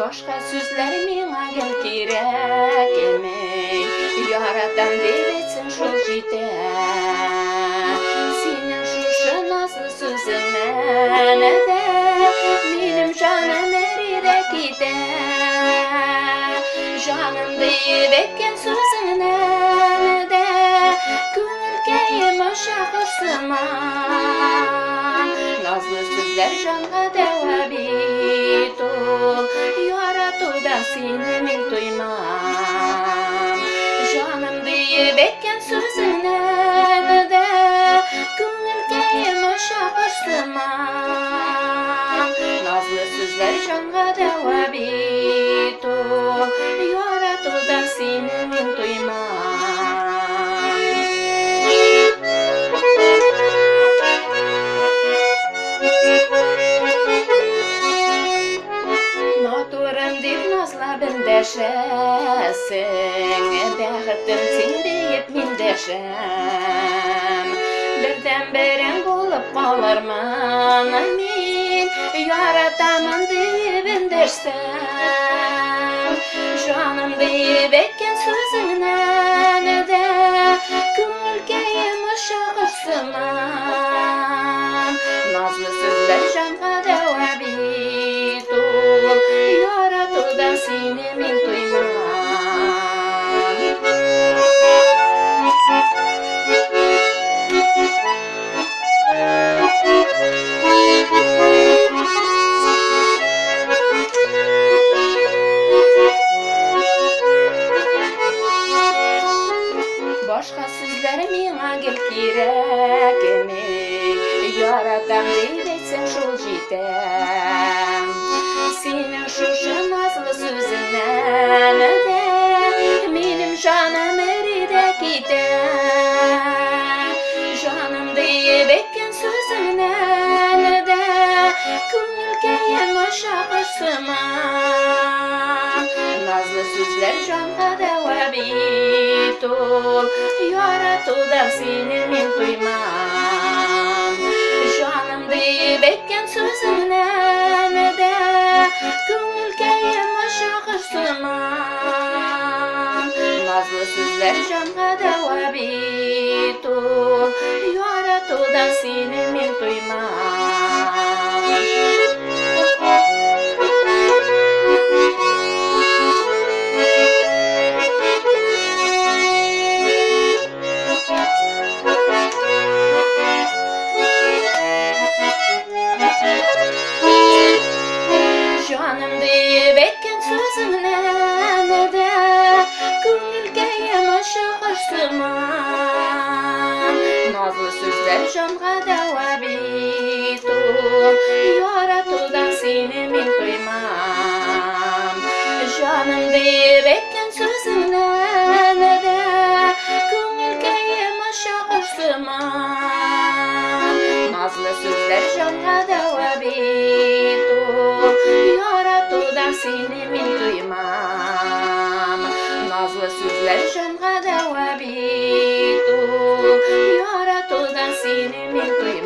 Başka sözler mena gel kirek emey, Yaradan devretsin şol jite. Senin şuşu nazlı sözünden de benim canım eride gider. Canım deyip etken sözünden de gönülkeyim şakırsıman. Nazlı sözler canға deva bit ol, Yaratudan seni men duymam. Canım deyip etken sözünden de gönülkeyim şakırsıman. Nazlı sözler canға deva bit ol, Yaratudan seni men duymam. Noturum deyip nazla bindeşesin, Bäxetim sen deyip mindeşem. Birden beren bolup qalarman men, Yarataman deyip indeşsem. Canım deyip etken sözünden de gönülkeyim şakırsıman. Nazlı sözler canға deva bit ol, Yaratudan seni men duymam. Başka sözler mena gel kirek emey, Yaradan devretsin şol jite. Senin şuşu nazlı sözünden de benim canım eride gider. Canım deyip etken sözünden de gönülkeyim şakırsıman. Nazlı sözler canға deva bit ol, Yaratudan seni men duymam. Canım deyip etken sözünden de gönülkeyim şakırsıman. Nazlı sözler canға deva bit ol, Yaratudan seni men duymam. Canım deyip etken sözünden de gönülkeyim şakırsıman. Nazlı sözler canға deva bit ol, Yaratudan seni men duymam. Canım deyip etken sözünden de gönülkeyim şakırsıman. Nazlı sözler canға deva bit ol, Yaratudan seni men duymam. Nazlı sözler canға deva bit ol, Yaratudan seni men duymam.